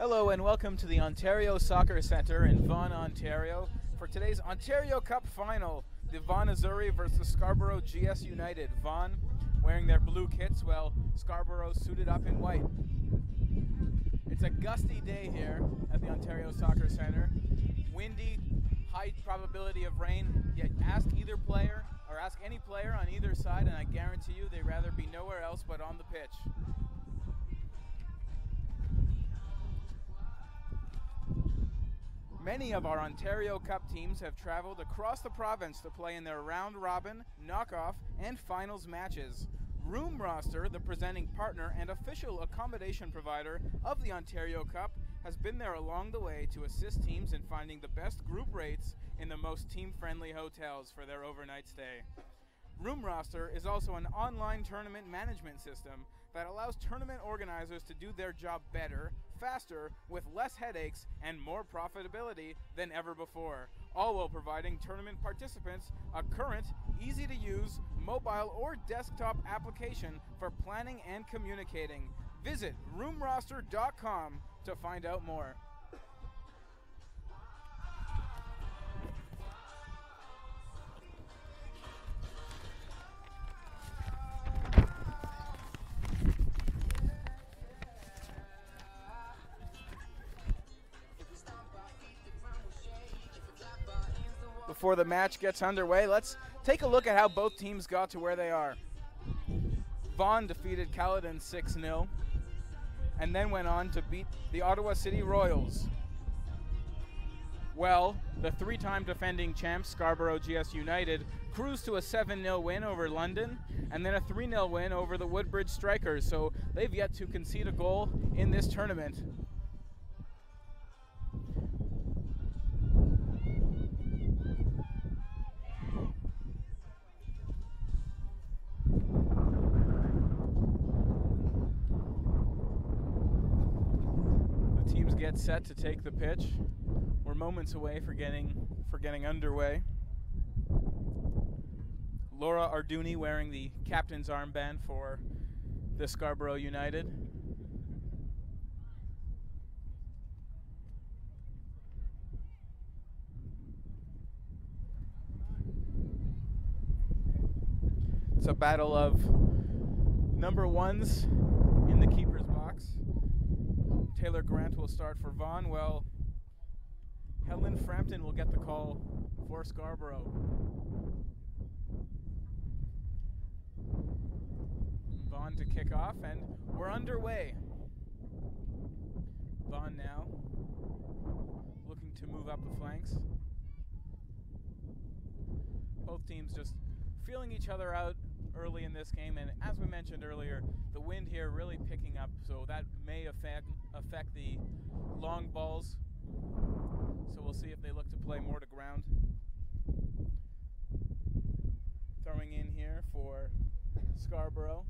Hello and welcome to the Ontario Soccer Centre in Vaughan, Ontario for today's Ontario Cup final, the Vaughan Azzurri versus Scarborough GS United. Vaughan wearing their blue kits while Scarborough suited up in white. It's a gusty day here at the Ontario Soccer Centre. Windy, high probability of rain, yet ask either player or ask any player on either side and I guarantee you they'd rather be nowhere else but on the pitch. Many of our Ontario Cup teams have traveled across the province to play in their round-robin, knockoff, and finals matches. Room Roster, the presenting partner and official accommodation provider of the Ontario Cup, has been there along the way to assist teams in finding the best group rates in the most team-friendly hotels for their overnight stay. Room Roster is also an online tournament management system that allows tournament organizers to do their job better, faster, with less headaches, and more profitability than ever before, all while providing tournament participants a current, easy-to-use, mobile or desktop application for planning and communicating. Visit roomroster.com to find out more. Before the match gets underway, let's take a look at how both teams got to where they are. Vaughan defeated Caledon 6-0 and then went on to beat the Ottawa City Royals. Well, the three-time defending champs Scarborough GS United cruised to a 7-0 win over London and then a 3-0 win over the Woodbridge Strikers, so they've yet to concede a goal in this tournament. Get set to take the pitch. We're moments away for getting underway. Laura Arduni wearing the captain's armband for the Scarborough United. It's a battle of number ones in the keeper's box. Taylor Grant will start for Vaughan, while Helen Frampton will get the call for Scarborough. Vaughan to kick off, and we're underway. Vaughan now looking to move up the flanks. Both teams just feeling each other out early in this game, and as we mentioned earlier, the wind here really picking up, so that may affect the long balls. So we'll see if they look to play more to ground. Throwing in here for Scarborough.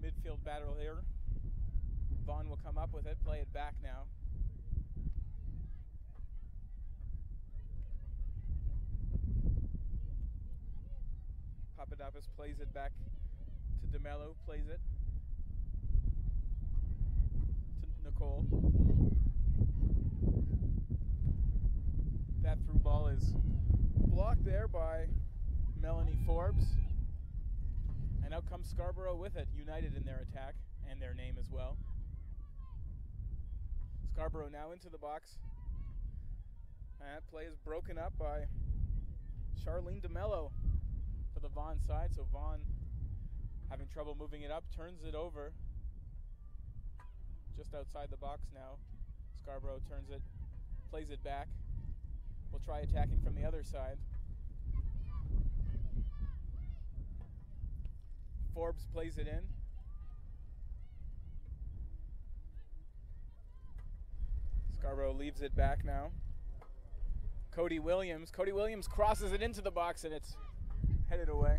Midfield battle here. Vaughan will come up with it, play it back now. Papadopoulos plays it back to DeMello, plays it to Nicole. That through ball is blocked there by Melanie Forbes. And out comes Scarborough with it, united in their attack and their name as well. Scarborough now into the box. That play is broken up by Charlene DeMello for the Vaughan side, so Vaughan having trouble moving it up, turns it over just outside the box now. Scarborough turns it, plays it back. We'll try attacking from the other side. Forbes plays it in. Scarborough leaves it back now. Cody Williams crosses it into the box and it's headed away.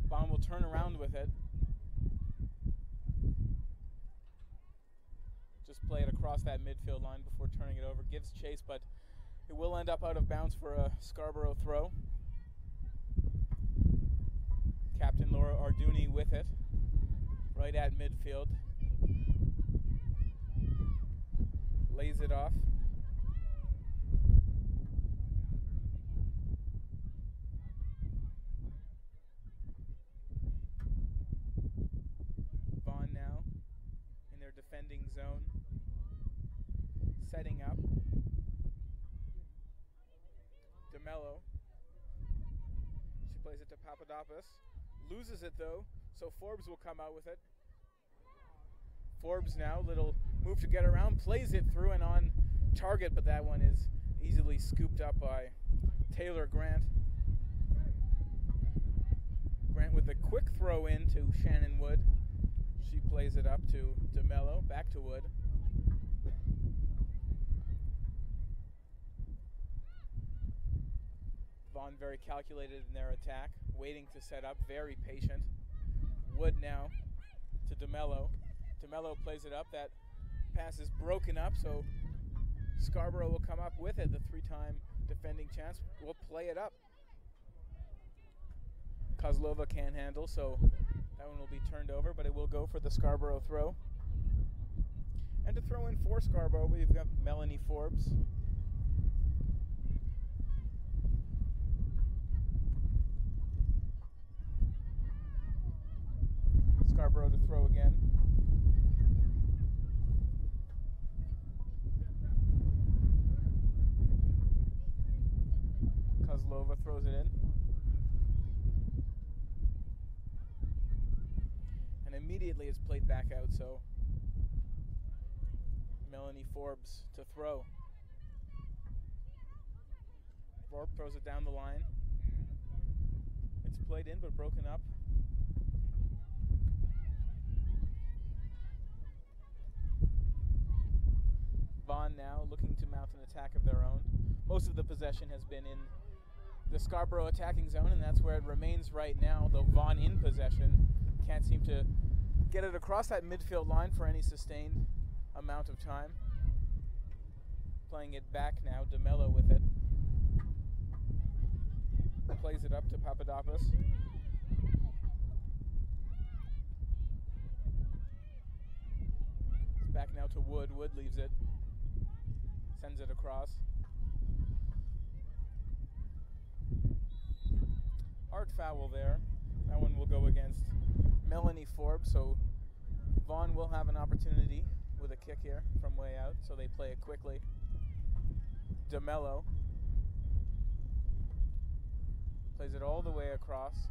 Vaughan will turn around with it. Just play it across that midfield line before turning it over. Gives chase, but it will end up out of bounds for a Scarborough throw. Captain Laura Arduni with it, right at midfield. Lays it off. Vaughn now in their defending zone, setting up. DeMello. She plays it to Papadopoulos. Loses it though, so Forbes will come out with it. Forbes now, little move to get around, plays it through and on target, but that one is easily scooped up by Taylor Grant. Grant with a quick throw in to Shannon Wood. She plays it up to DeMello, back to Wood. Vaughn very calculated in their attack, waiting to set up, very patient. Wood now to DeMello. DeMello plays it up. That pass is broken up, so Scarborough will come up with it. The three-time defending champs will play it up. Kozlova can't handle, so that one will be turned over, but it will go for the Scarborough throw. And to throw in for Scarborough, we've got Melanie Forbes. Scarborough to throw again. Kozlova throws it in. And immediately it's played back out, so Melanie Forbes to throw. Forbes throws it down the line. It's played in but broken up. Vaughn now looking to mount an attack of their own. Most of the possession has been in the Scarborough attacking zone, and that's where it remains right now, though Vaughn in possession can't seem to get it across that midfield line for any sustained amount of time. Playing it back now, DeMello with it. Plays it up to Papadopoulos. It's back now to Wood. Wood leaves it. Sends it across. Hard foul there. That one will go against Melanie Forbes, so Vaughn will have an opportunity with a kick here from way out, so they play it quickly. DeMello plays it all the way across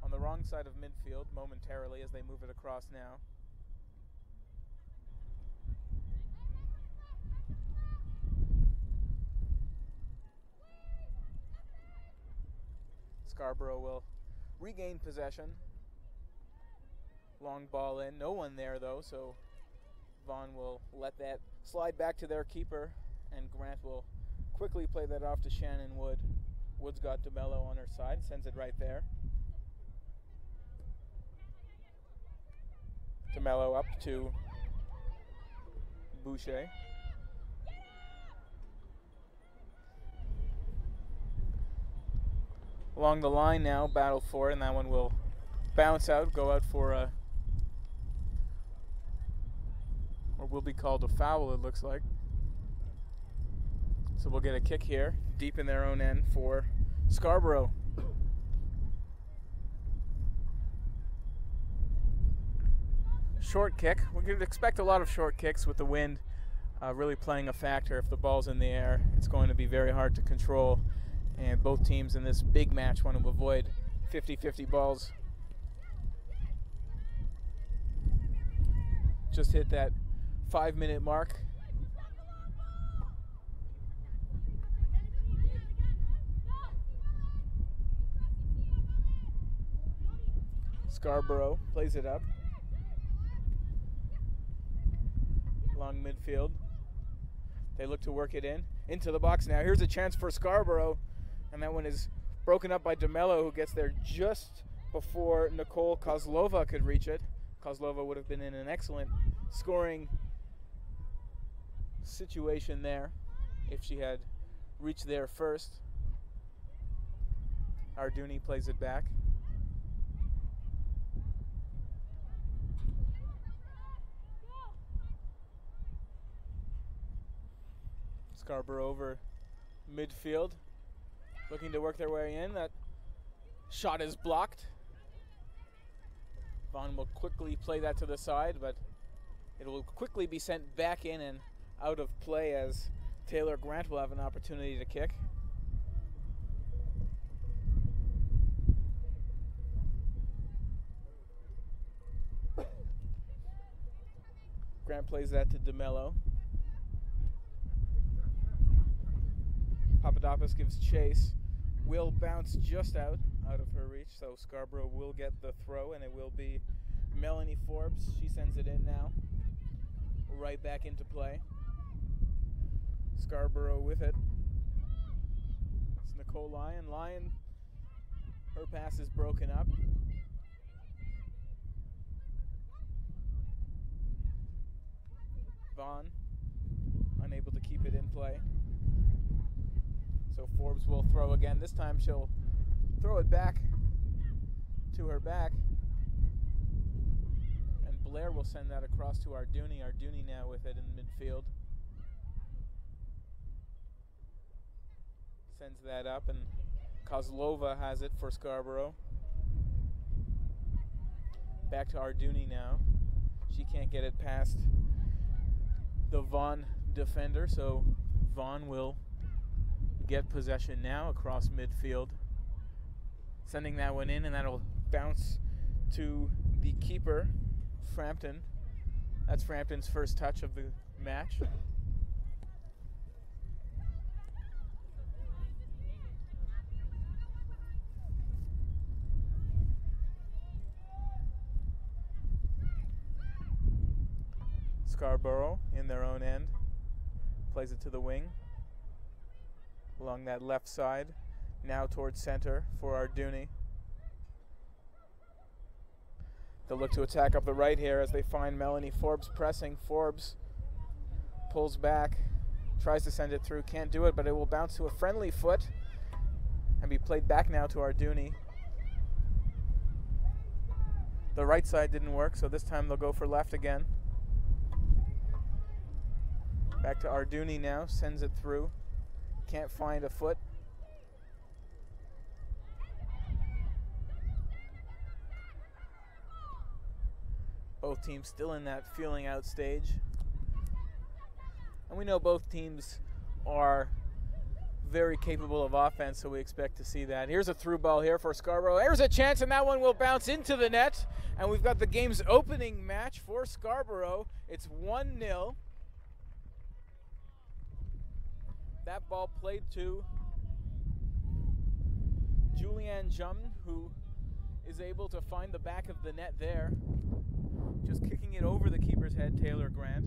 on the wrong side of midfield momentarily as they move it across now. Scarborough will regain possession. Long ball in. No one there, though, so Vaughn will let that slide back to their keeper, and Grant will quickly play that off to Shannon Wood. Wood's got DeMello on her side, sends it right there. DeMello up to Boucher. Along the line now, battle for it, and that one will bounce out, go out for a, or will be called a foul, it looks like. So we'll get a kick here, deep in their own end for Scarborough. Short kick. We could expect a lot of short kicks with the wind really playing a factor. If the ball's in the air, it's going to be very hard to control. And both teams in this big match want to avoid 50-50 balls. Just hit that 5-minute mark. Scarborough plays it up. Along midfield. They look to work it in. Into the box now. Here's a chance for Scarborough. And that one is broken up by DeMello, who gets there just before Nicole Kozlova could reach it. Kozlova would have been in an excellent scoring situation there if she had reached there first. Arduni plays it back. Scarborough over midfield, looking to work their way in. That shot is blocked. Vaughn will quickly play that to the side, but it will quickly be sent back in and out of play as Taylor Grant will have an opportunity to kick. Grant plays that to DeMello. Papadopoulos gives chase. Will bounce just out of her reach, so Scarborough will get the throw, and it will be Melanie Forbes. She sends it in now. Right back into play. Scarborough with it. It's Nicole Lyon. Lyon, her pass is broken up. Vaughn, unable to keep it in play. So Forbes will throw again. This time she'll throw it back to her back. And Blair will send that across to Arduni. Arduni now with it in midfield. Sends that up, and Kozlova has it for Scarborough. Back to Arduni now. She can't get it past the Vaughn defender, so Vaughn will get possession now across midfield. Sending that one in, and that'll bounce to the keeper, Frampton. That's Frampton's first touch of the match. Scarborough in their own end. Plays it to the wing. Along that left side. Now towards center for Arduni. They'll look to attack up the right here as they find Melanie Forbes pressing. Forbes pulls back. Tries to send it through. Can't do it, but it will bounce to a friendly foot and be played back now to Arduni. The right side didn't work, so this time they'll go for left again. Back to Arduni now, sends it through. Can't find a foot. Both teams still in that feeling out stage. And we know both teams are very capable of offense, so we expect to see that. Here's a through ball here for Scarborough. There's a chance, and that one will bounce into the net. And we've got the game's opening match for Scarborough. It's 1-0. That ball played to Julianne Jum, who is able to find the back of the net there. Just kicking it over the keeper's head, Taylor Grant.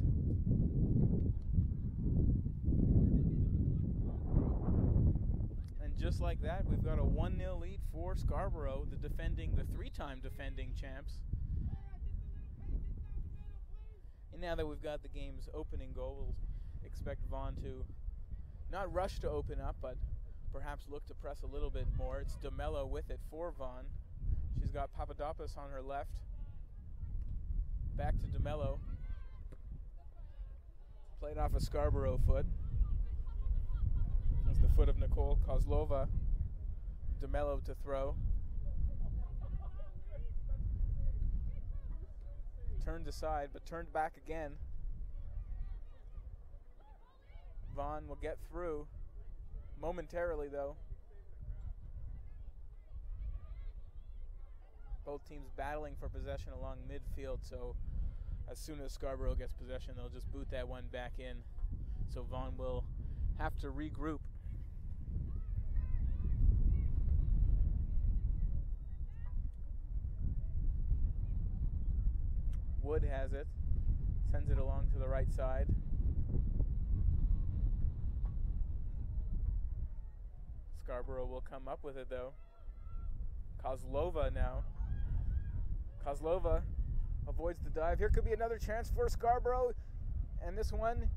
And just like that, we've got a 1-0 lead for Scarborough, the three-time defending champs. And now that we've got the game's opening goal, we'll expect Vaughn to not rush to open up, but perhaps look to press a little bit more. It's DeMello with it for Vaughn. She's got Papadopoulos on her left. Back to DeMello. Played off a Scarborough foot. That's the foot of Nicole Kozlova. DeMello to throw. Turned aside, but turned back again. Vaughn will get through momentarily, though. Both teams battling for possession along midfield, so as soon as Scarborough gets possession, they'll just boot that one back in. So Vaughn will have to regroup. Wood has it, sends it along to the right side. Scarborough will come up with it, though. Kozlova now. Kozlova avoids the dive. Here could be another chance for Scarborough, and this one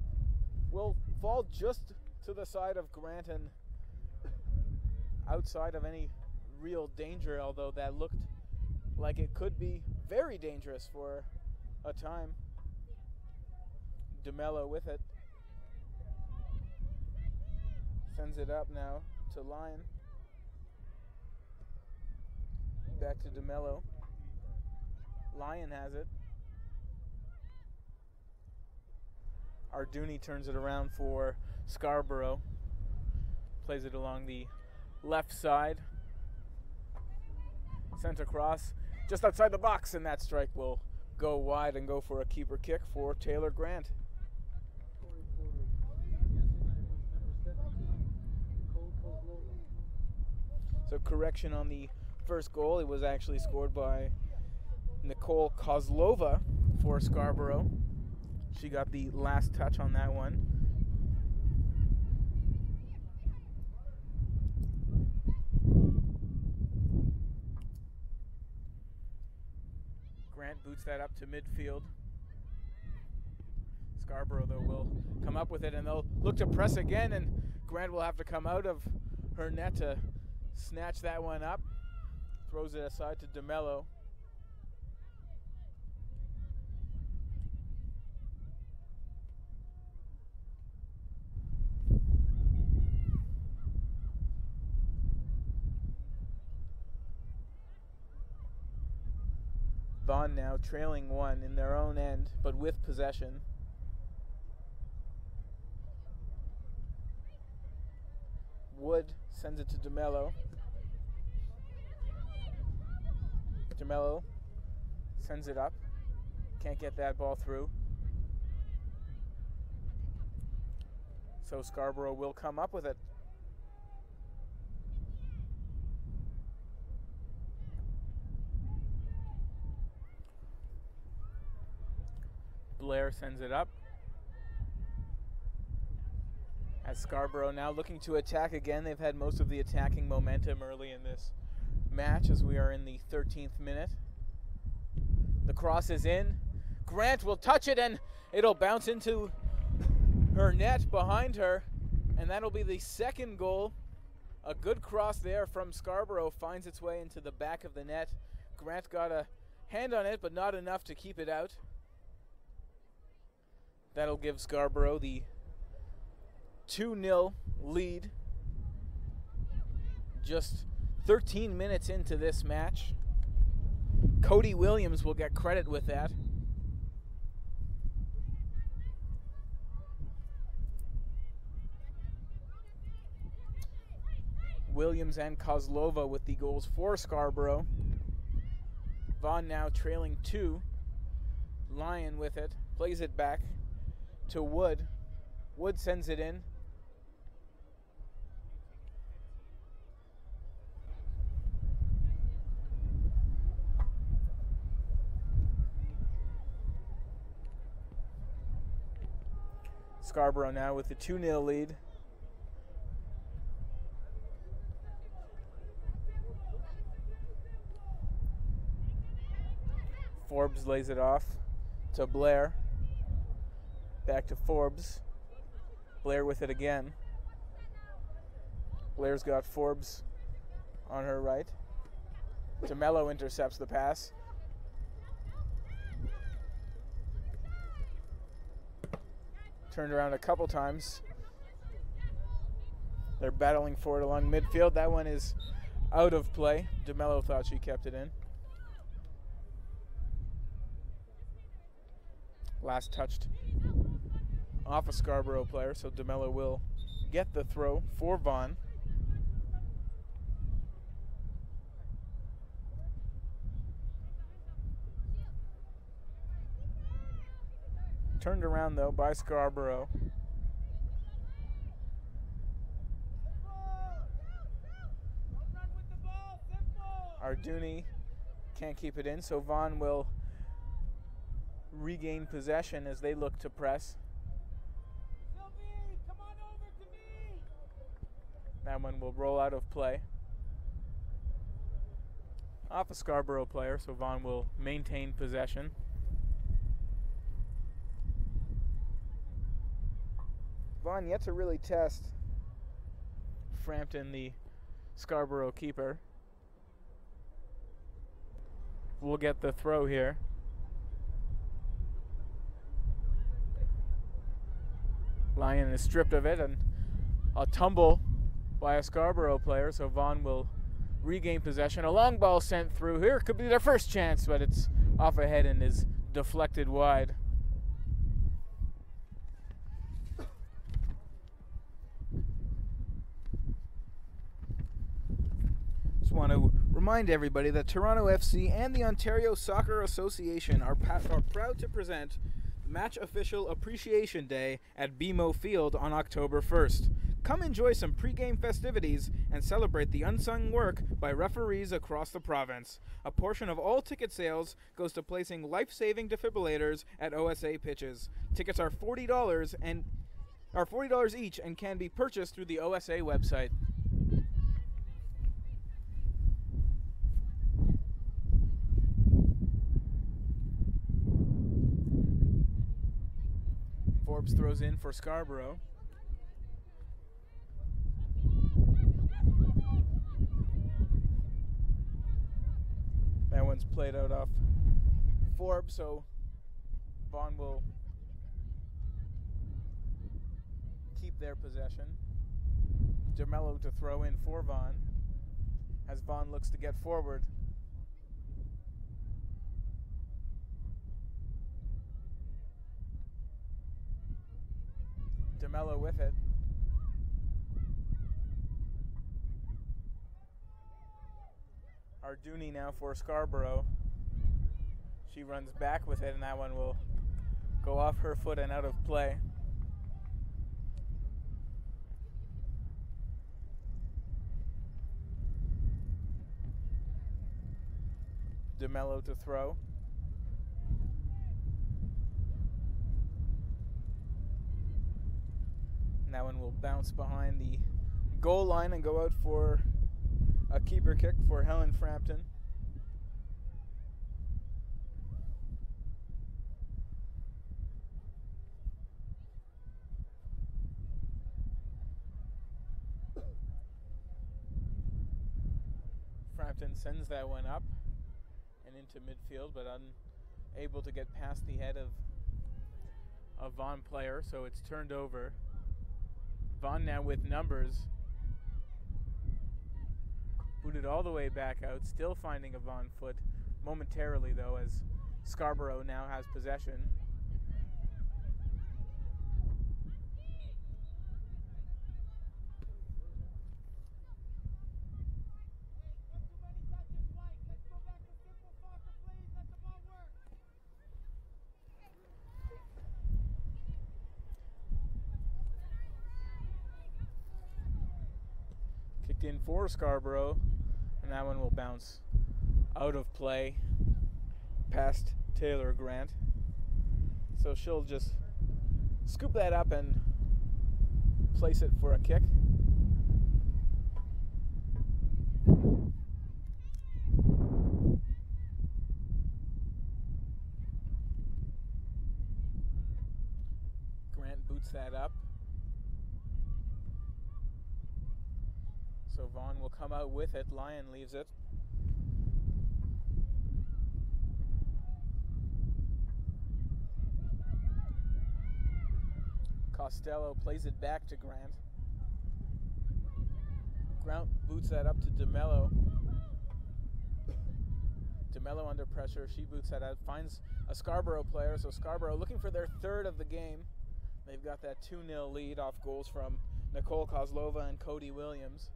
will fall just to the side of Grant and outside of any real danger, although that looked like it could be very dangerous for a time. DeMello with it. Sends it up now to Lyon. Back to DeMello. Lyon has it. Arduni turns it around for Scarborough. Plays it along the left side. Sent across just outside the box, and that strike will go wide and go for a keeper kick for Taylor Grant. So correction on the first goal. It was actually scored by Nicole Kozlova for Scarborough. She got the last touch on that one. Grant boots that up to midfield. Scarborough, though, will come up with it, and they'll look to press again, and Grant will have to come out of her net to snatch that one up. Throws it aside to DeMello. Vaughan now trailing one in their own end, but with possession. Wood sends it to DeMello. DeMello sends it up. Can't get that ball through. So Scarborough will come up with it. Blair sends it up. As Scarborough now looking to attack again. They've had most of the attacking momentum early in this match as we are in the 13th minute. The cross is in. Grant will touch it, and it'll bounce into her net behind her, and that'll be the second goal. A good cross there from Scarborough finds its way into the back of the net. Grant got a hand on it, but not enough to keep it out. That'll give Scarborough the 2-0 lead. Just 13 minutes into this match. Cody Williams will get credit with that. Williams and Kozlova with the goals for Scarborough. Vaughan now trailing 2. Lyon with it, plays it back to Wood. Wood sends it in. Scarborough now with the 2-0 lead. Forbes lays it off to Blair. Back to Forbes. Blair with it again. Blair's got Forbes on her right. DeMello intercepts the pass. Turned around a couple times. They're battling for it along midfield. That one is out of play. DeMello thought she kept it in. Last touched off a Scarborough player, so DeMello will get the throw for Vaughan. Turned around though by Scarborough. Arduni can't keep it in, so Vaughan will regain possession as they look to press. Come on over to me. That one will roll out of play. Off a Scarborough player, so Vaughan will maintain possession. Vaughan yet to really test Frampton, the Scarborough keeper. We'll get the throw here. Lyon is stripped of it, and A tumble by a Scarborough player, so Vaughan will regain possession. A long ball sent through here. Could be their first chance, but it's off ahead and is deflected wide. Just want to remind everybody that Toronto FC and the Ontario Soccer Association are proud to present Match Official Appreciation Day at BMO Field on October 1st. Come enjoy some pre-game festivities and celebrate the unsung work by referees across the province. A portion of all ticket sales goes to placing life-saving defibrillators at OSA pitches. Tickets are $40 each and can be purchased through the OSA website. Forbes throws in for Scarborough. That one's played out off Forbes, so Vaughan will keep their possession. DeMello to throw in for Vaughan as Vaughan looks to get forward. DeMello with it. Arduni now for Scarborough. She runs back with it, and that one will go off her foot and out of play. DeMello to throw. And that one will bounce behind the goal line and go out for a keeper kick for Helen Frampton. Frampton sends that one up and into midfield, but unable to get past the head of a Vaughan player, so it's turned over. Vaughan now with numbers. Booted all the way back out, still finding a Vaughan foot momentarily though, as Scarborough now has possession. Kicked in for Scarborough, and that one will bounce out of play past Taylor Grant. So she'll just scoop that up and place it for a kick. Grant boots that up. So Vaughan will come out with it. Lyon leaves it. Costello plays it back to Grant. Grant boots that up to DeMello. DeMello under pressure. She boots that out. Finds a Scarborough player. So Scarborough looking for their third of the game. They've got that 2-0 lead off goals from Nicole Kozlova and Cody Williams.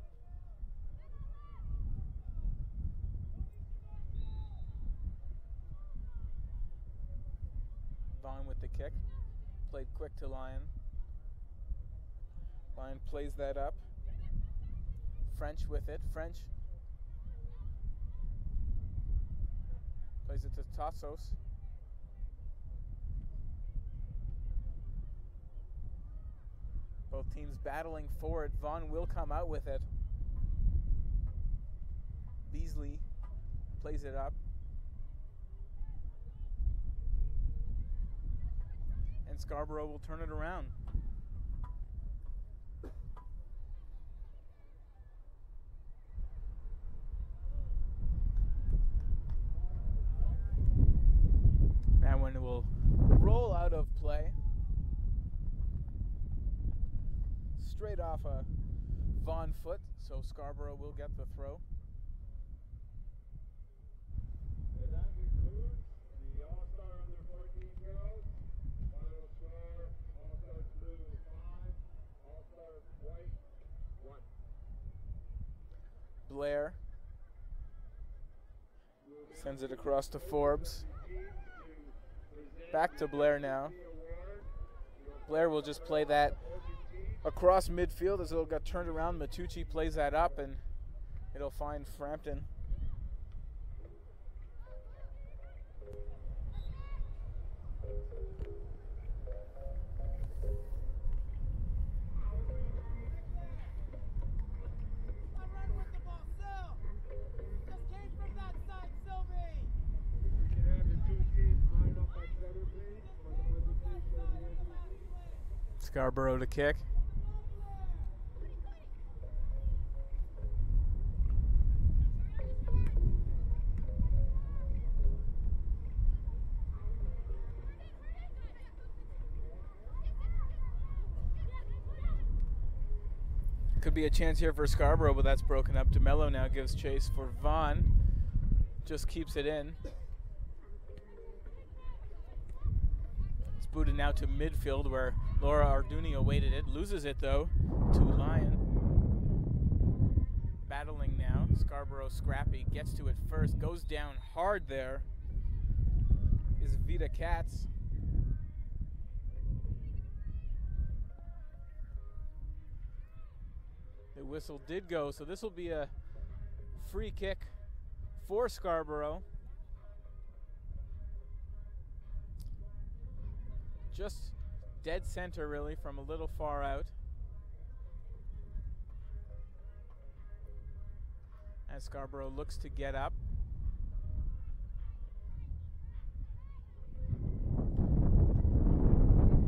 Vaughan with the kick. Played quick to Lyon. Lyon plays that up. French with it. French plays it to Tassos. Both teams battling for it. Vaughan will come out with it. Beasley plays it up. And Scarborough will turn it around. That one will roll out of play. straight off a Vaughn foot, so Scarborough will get the throw. And that concludes the All-Star Under 14 girls. Final score, All-Stars Blue 5, All-Stars White 1. Blair sends it across to Forbes. Back to Blair now. Blair will just play that across midfield as it'll get turned around. Matucci plays that up and it'll find Frampton. Scarborough to kick. Could be a chance here for Scarborough, but that's broken up. DeMello now gives chase for Vaughn. Just keeps it in. It's booted now to midfield where Laura Arduni awaited it. Loses it though to Lyon. Battling now. Scarborough scrappy. Gets to it first. Goes down hard there. Is Vita Katz. The whistle did go, so this will be a free kick for Scarborough. Just dead center really from a little far out. As Scarborough looks to get up.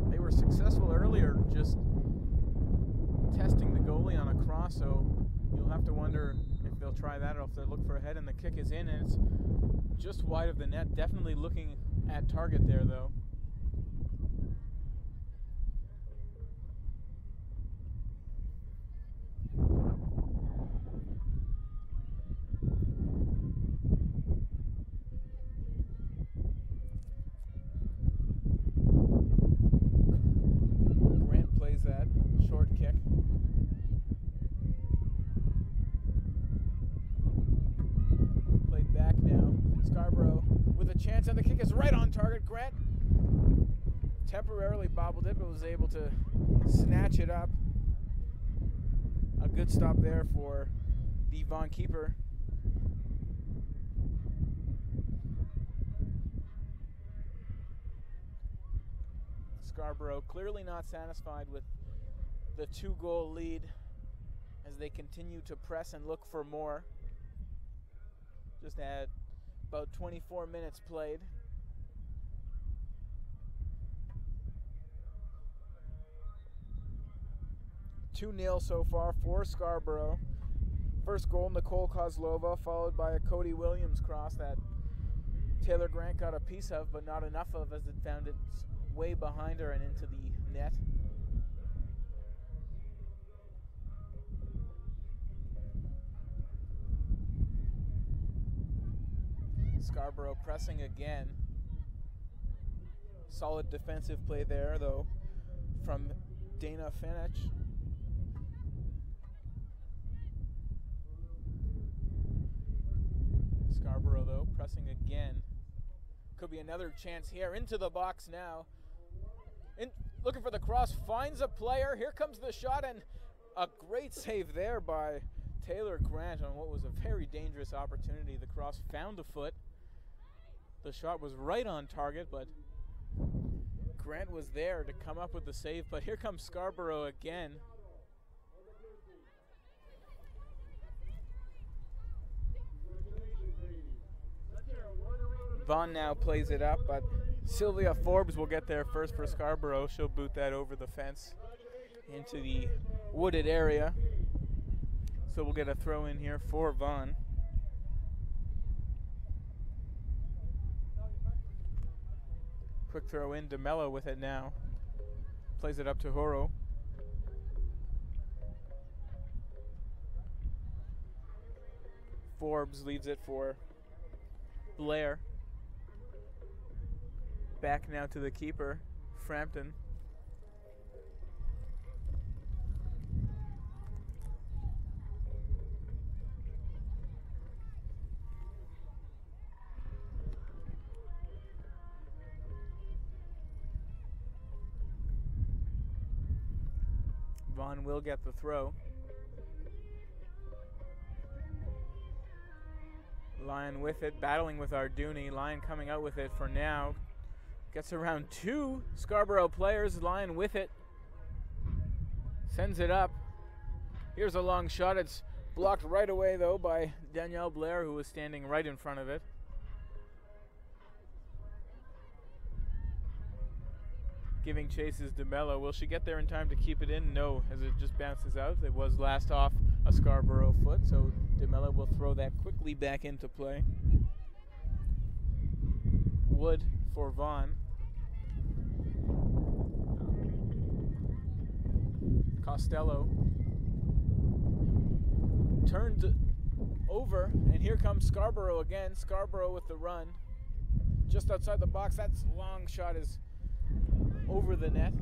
They were successful earlier just testing the goalie on a cross, so you'll have to wonder if they'll try that or if they'll look for a head, and the kick is in and it's just wide of the net. Definitely looking at target there though. Grant plays that short kick. Played back now. Scarborough with a chance, and the kick is right on target. Grant temporarily bobbled it, but was able to snatch it up. A good stop there for the Vaughn keeper. Scarborough clearly not satisfied with the 2-goal lead as they continue to press and look for more. Just had about 24 minutes played. (2-0) so far for Scarborough. First goal, Nicole Kozlova, followed by a Cody Williams cross that Taylor Grant got a piece of, but not enough of as it found its way behind her and into the net. Scarborough pressing again. Solid defensive play there, though, from Dana Fenech. Scarborough, though, pressing again. Could be another chance here. Into the box now. Looking for the cross. Finds a player. Here comes the shot, and a great save there by Taylor Grant on what was a very dangerous opportunity. The cross found the foot. The shot was right on target, but Grant was there to come up with the save. But here comes Scarborough again. Vaughn now plays it up, but Sylvia Forbes will get there first for Scarborough. She'll boot that over the fence into the wooded area. So we'll get a throw in here for Vaughn. Quick throw in, DeMello with it now. Plays it up to Horo. Forbes leaves it for Blair. Back now to the keeper, Frampton. Vaughn will get the throw. Lyon with it, battling with Arduni. Lyon coming out with it for now. Gets around 2 Scarborough players. Lyon with it. Sends it up. Here's a long shot. It's blocked right away, though, by Danielle Blair, who was standing right in front of it. Giving chase is DeMello. Will she get there in time to keep it in? No, as it just bounces out. It was last off a Scarborough foot, so DeMello will throw that quickly back into play. Wood for Vaughn. Costello turned over, and here comes Scarborough again. Scarborough with the run. Just outside the box. That long shot is over the net.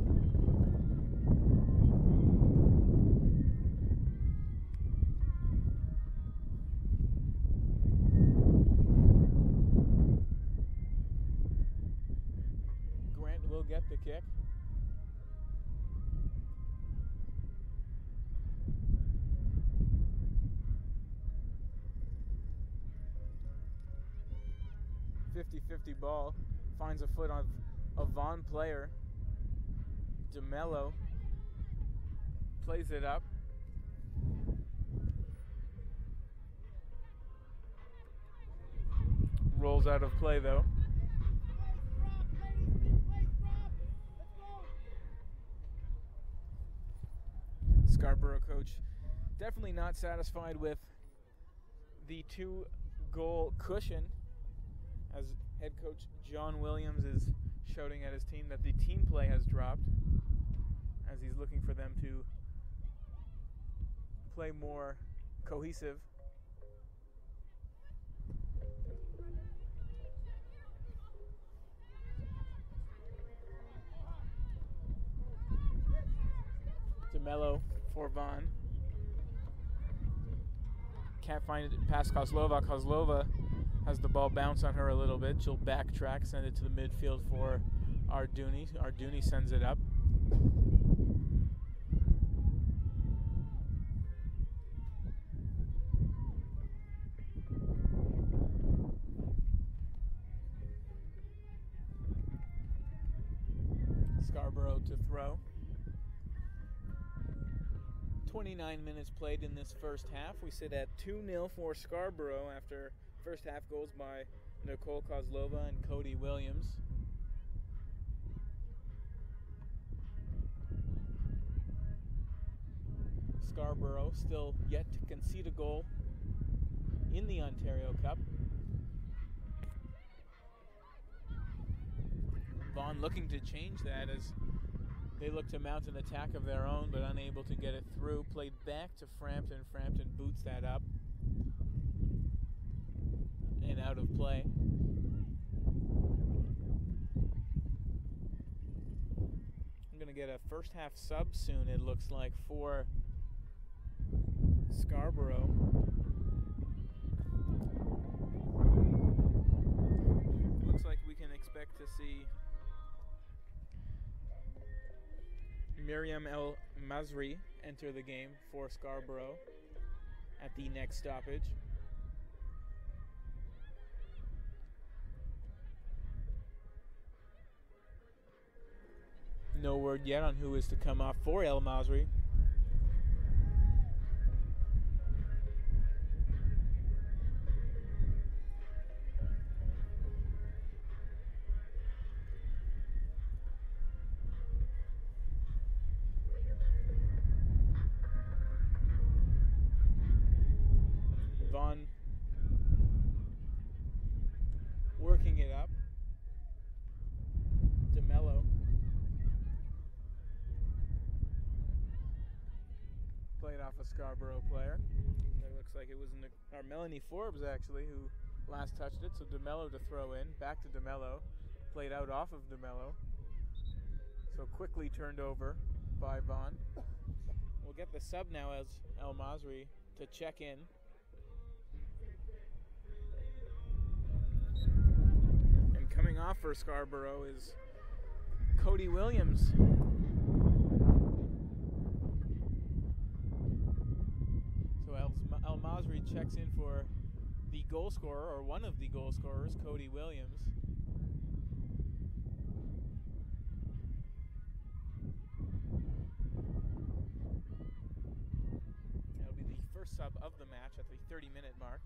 Grant will get the kick. .50 ball. Finds a foot on a Vaughn player. DeMello plays it up. Rolls out of play, though. Scarborough coach definitely not satisfied with the 2-goal cushion, as head coach John Williams is shouting at his team that the team play has dropped, as he's looking for them to play more cohesive. DeMello for Vaughn. Can't find it past Kozlova. Kozlova has the ball bounce on her a little bit. She'll backtrack, send it to the midfield for Arduni. Arduni sends it up. Scarborough to throw. 29 minutes played in this first half. We sit at 2-0 for Scarborough after first half goals by Nicole Kozlova and Cody Williams. Scarborough still yet to concede a goal in the Ontario Cup. Vaughn looking to change that as they look to mount an attack of their own, but unable to get it through. Played back to Frampton. Frampton boots that up and out of play. I'm going to get a first half sub soon, it looks like, for Scarborough. Looks like we can expect to see Miriam El Mazri enter the game for Scarborough at the next stoppage. No word yet on who is to come off for El Mazri. Vaughn working it up. DeMello played off a Scarborough player. It looks Looks like it was Melanie Forbes, actually, who last touched it. So DeMello to throw in. Back to DeMello. Played out off of DeMello. So quickly turned over by Vaughn. We'll get the sub now as El Masri to check in. And coming off for Scarborough is Cody Williams. So El Masri checks in for the goal scorer, or one of the goal scorers, Cody Williams. That'll be the first sub of the match at the 30-minute mark.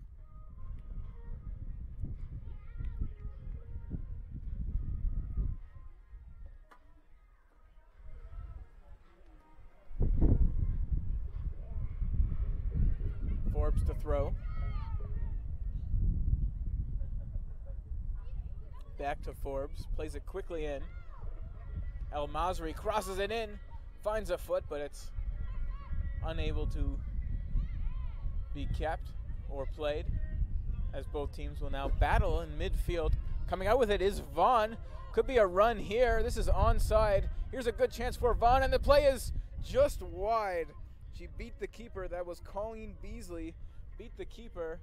Forbes to throw. Back to Forbes, plays it quickly in. El Masri crosses it in, finds a foot, but it's unable to be kept or played, as both teams will now battle in midfield. Coming out with it is Vaughn. Could be a run here. This is onside. Here's a good chance for Vaughn, and the play is just wide. She beat the keeper. That was Colleen Beasley. Beat the keeper,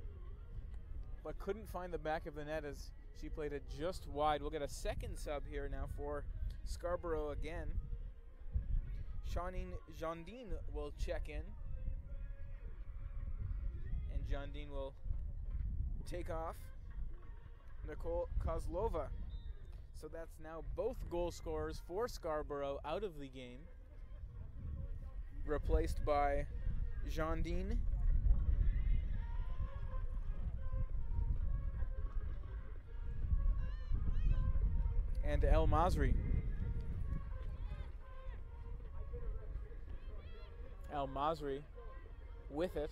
but couldn't find the back of the net as she played it just wide. We'll get a second sub here now for Scarborough again. Shawneen Jandine will check in. And Jandine will take off Nicole Kozlova. So that's now both goal scorers for Scarborough out of the game, replaced by Jandine and El Masri. El Masri with it.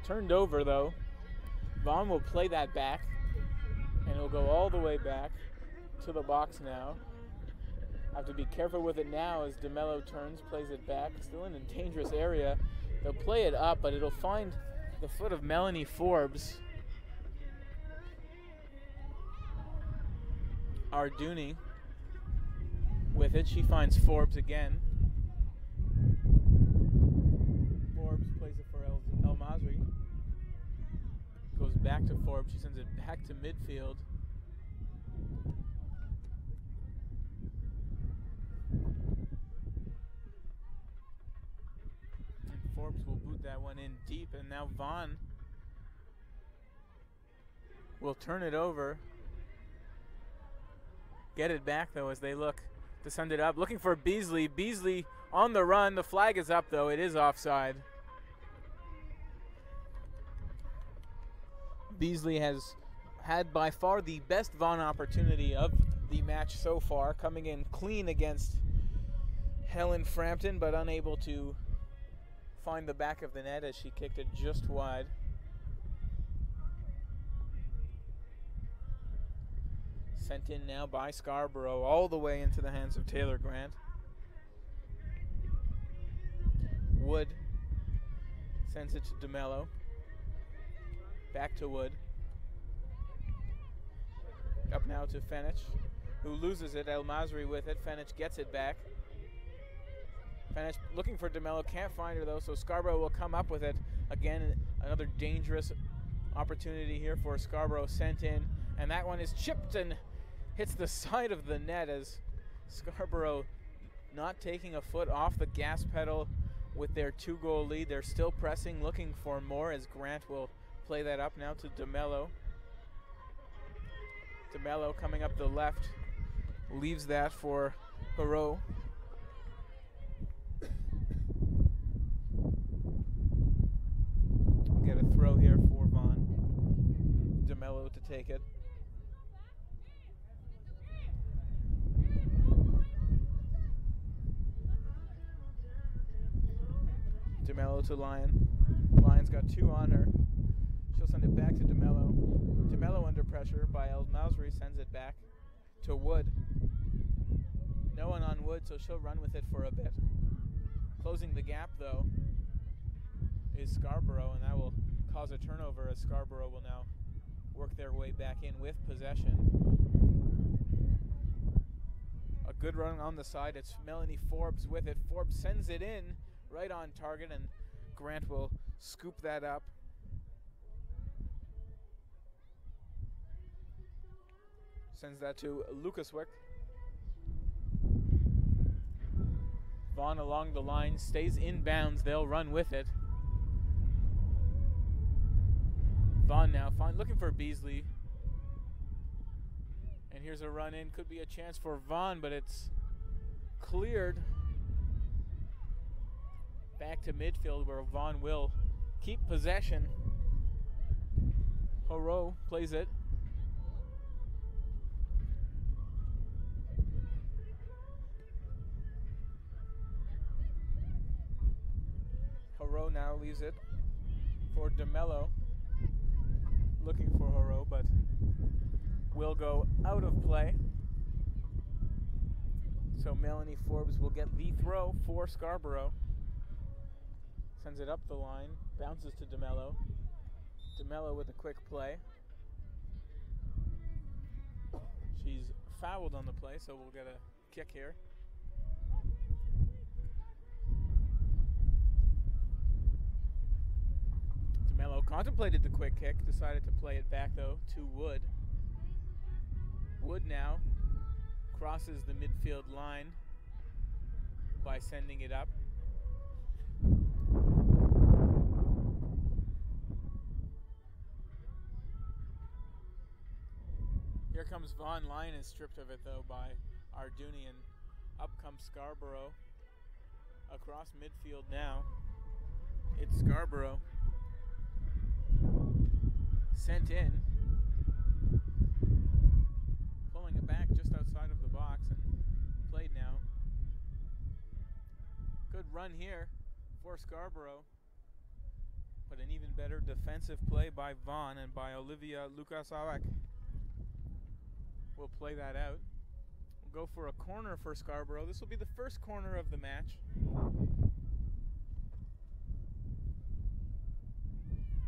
Turned over though. Vaughn will play that back, and it'll go all the way back to the box now. Have to be careful with it now as DeMello turns, plays it back. Still in a dangerous area. They'll play it up, but it'll find the foot of Melanie Forbes. Arduni with it. She finds Forbes again. Forbes plays it for El Masri. Goes back to Forbes. She sends it back to midfield. And Forbes will boot that one in deep, and now Vaughn will turn it over. Get it back though as they look to send it up. Looking for Beasley. Beasley on the run. The flag is up though. It is offside. Beasley has had by far the best Vaughn opportunity of the match so far, coming in clean against Helen Frampton, but unable to find the back of the net as she kicked it just wide. Sent in now by Scarborough all the way into the hands of Taylor Grant. Wood sends it to DeMello. Back to Wood. Up now to Fenich, who loses it. El Masri with it. Fenich gets it back. Fenich looking for DeMello. Can't find her though, so Scarborough will come up with it. Again, another dangerous opportunity here for Scarborough sent in. And that one is chipped and hits the side of the net as Scarborough not taking a foot off the gas pedal with their 2-goal lead. They're still pressing, looking for more as Grant will play that up now to DeMello. DeMello coming up the left, leaves that for Barreau. Get a throw here for Vaughn. DeMello to take it. DeMello to Lyon. Lyon's got 2 on her. She'll send it back to DeMello. DeMello under pressure by El Masri sends it back to Wood. No one on Wood, so she'll run with it for a bit. Closing the gap though is Scarborough, and that will cause a turnover as Scarborough will now work their way back in with possession. A good run on the side. It's Melanie Forbes with it. Forbes sends it in right on target, and Grant will scoop that up. Sends that to Lucaswick. Vaughn along the line, stays in bounds. They'll run with it. Vaughn now looking for Beasley. And here's a run in. Could be a chance for Vaughn, but it's cleared. Back to midfield where Vaughn will keep possession. Horo plays it. Horo now leaves it for DeMello. Looking for Horo, but will go out of play. So Melanie Forbes will get the throw for Scarborough. Sends it up the line, bounces to DeMello. DeMello with a quick play. She's fouled on the play, so we'll get a kick here. DeMello contemplated the quick kick, decided to play it back though to Wood. Wood now crosses the midfield line by sending it up. Here comes Vaughn. Line is stripped of it though by Arduni, and up comes Scarborough. Across midfield now. It's Scarborough. Sent in. Pulling it back just outside of the box and played now. Good run here for Scarborough. But an even better defensive play by Vaughn and by Olivia Lukasawak. We'll play that out. We'll go for a corner for Scarborough. This will be the first corner of the match.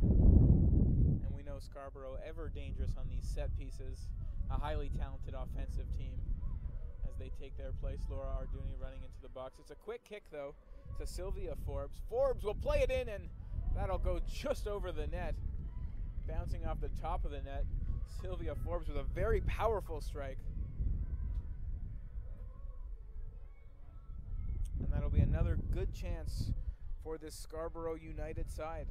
And we know Scarborough ever dangerous on these set pieces. A highly talented offensive team as they take their place. Laura Arduni running into the box. It's a quick kick though to Sylvia Forbes. Forbes will play it in, and that'll go just over the net. Bouncing off the top of the net. Sylvia Forbes with a very powerful strike. And that'll be another good chance for this Scarborough United side.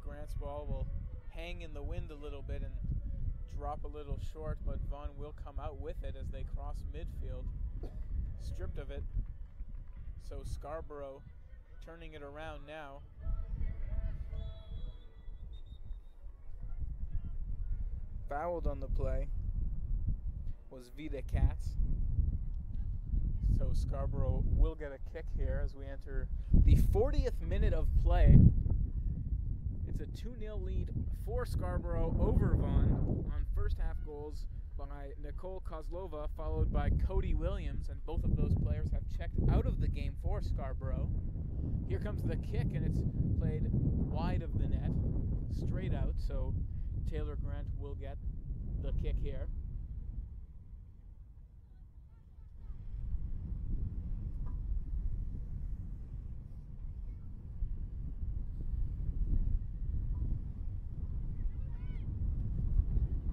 Grant's ball will hang in the wind a little bit and drop a little short, but Vaughn will come out with it as they cross midfield. Stripped of it. So Scarborough turning it around now. Fouled on the play was Vida Katz. So Scarborough will get a kick here as we enter the 40th minute of play. It's a 2-0 lead for Scarborough over Vaughn on first half goals by Nicole Kozlova, followed by Cody Williams, and both of those players have checked out of the game for Scarborough. Here comes the kick, and it's played wide of the net, straight out, so Taylor Grant will get the kick here.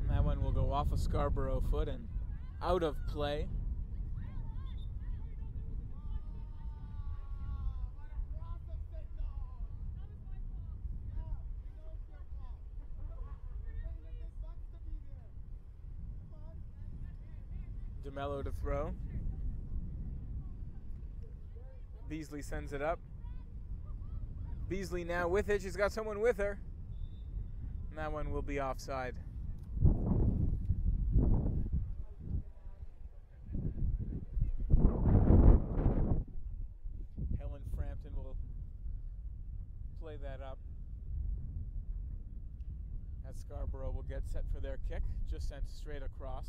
That one will go off a Scarborough foot and out of play. DeMello to throw. Beasley sends it up. Beasley now with it. She's got someone with her. And that one will be offside. Helen Frampton will play that up. As Scarborough will get set for their kick. Just sent straight across.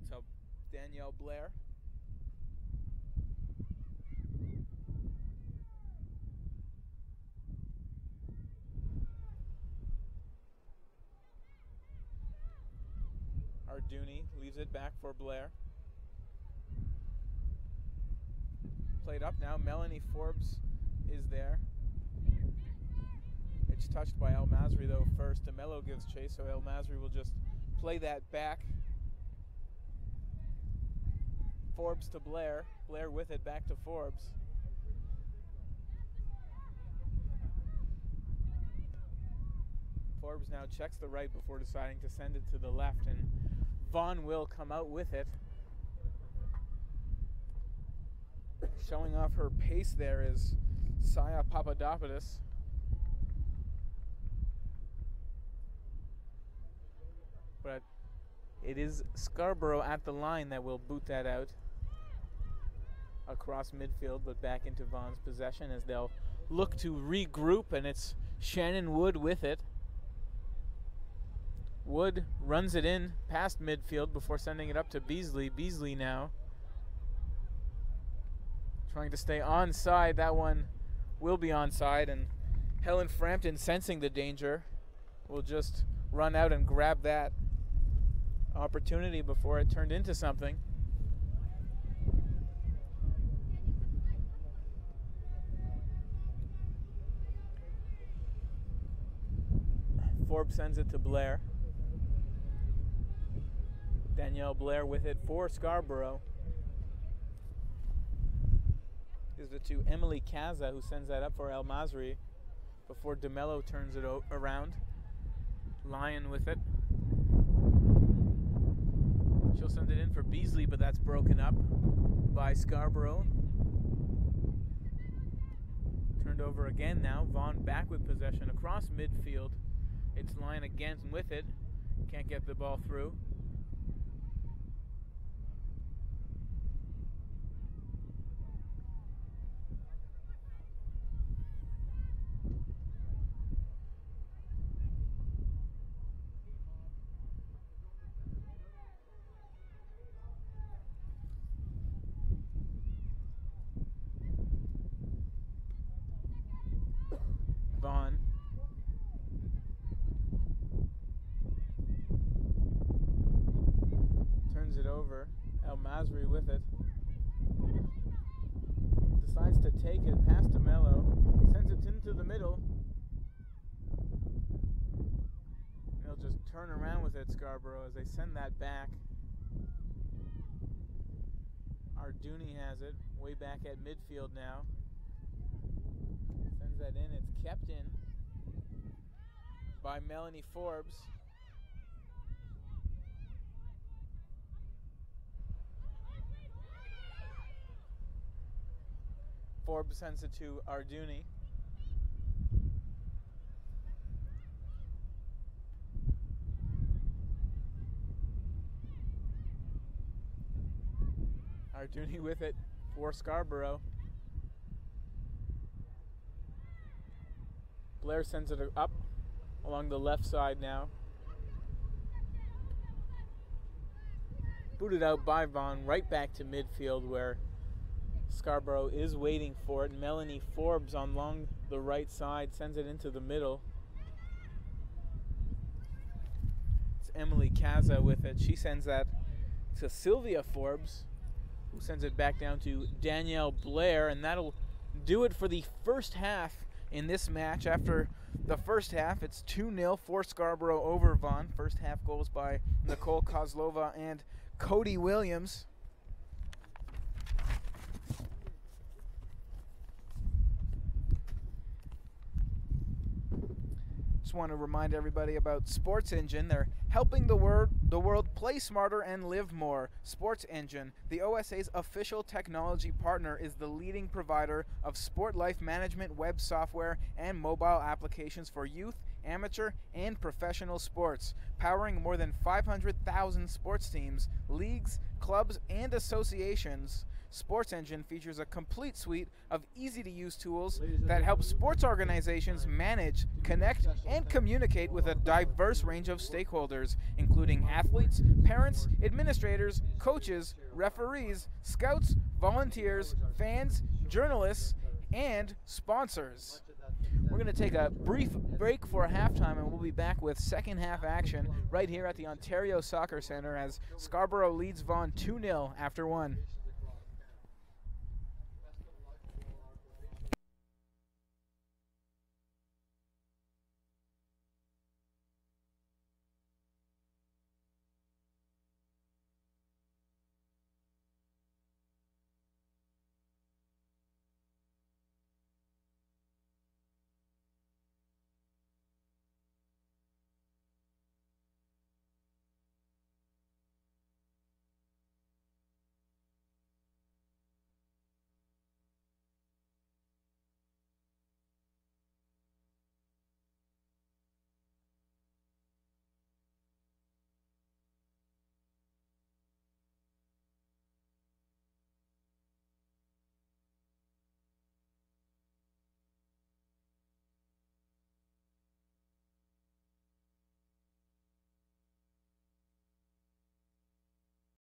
So Danielle Blair. Arduni leaves it back for Blair. Played up now. Melanie Forbes is there. It's touched by El Masri though first. DeMello gives chase, so El Masri will just play that back. Forbes to Blair. Blair with it back to Forbes. Forbes now checks the right before deciding to send it to the left, and Vaughn will come out with it. Showing off her pace there is Saya Papadopoulos. But it is Scarborough at the line that will boot that out across midfield, but back into Vaughn's possession as they'll look to regroup, and it's Shannon Wood with it. Wood runs it in past midfield before sending it up to Beasley. Beasley now trying to stay onside. That one will be onside, and Helen Frampton, sensing the danger, will just run out and grab that opportunity before it turned into something. Forbes sends it to Blair. Danielle Blair with it for Scarborough. Gives it to Emily Kaza, who sends that up for El Masri before DeMello turns it around. Lyon with it. She'll send it in for Beasley, but that's broken up by Scarborough. Turned over again now. Vaughn back with possession across midfield. It's Lyon again with it. Can't get the ball through. Vaughn. Turns it over. El Masri with it. Decides to take it past DeMello. Sends it into the middle. They'll just turn around with it, Scarborough, as they send that back. Arduni has it. Way back at midfield now. Sends that in. It's kept in by Melanie Forbes. Forbes sends it to Arduni. Arduni with it for Scarborough. Blair sends it up along the left side now. Booted out by Vaughn, right back to midfield where Scarborough is waiting for it. Melanie Forbes along the right side sends it into the middle. It's Emily Kaza with it. She sends that to Sylvia Forbes, who sends it back down to Danielle Blair, and that'll do it for the first half in this match. After the first half, it's 2-0 for Scarborough over Vaughan. First half goals by Nicole Kozlova and Cody Williams. Just want to remind everybody about Sports Engine. They're helping the world play smarter and live more. Sports Engine, the OSA's official technology partner, is the leading provider of sport life management web software and mobile applications for youth, amateur, and professional sports, powering more than 500,000 sports teams, leagues, clubs, and associations. Sports Engine features a complete suite of easy-to-use tools that help sports organizations manage, connect, and communicate with a diverse range of stakeholders, including athletes, parents, administrators, coaches, referees, scouts, volunteers, fans, journalists, and sponsors. We're going to take a brief break for halftime, and we'll be back with second half action right here at the Ontario Soccer Centre as Scarborough leads Vaughan 2-0 after 1.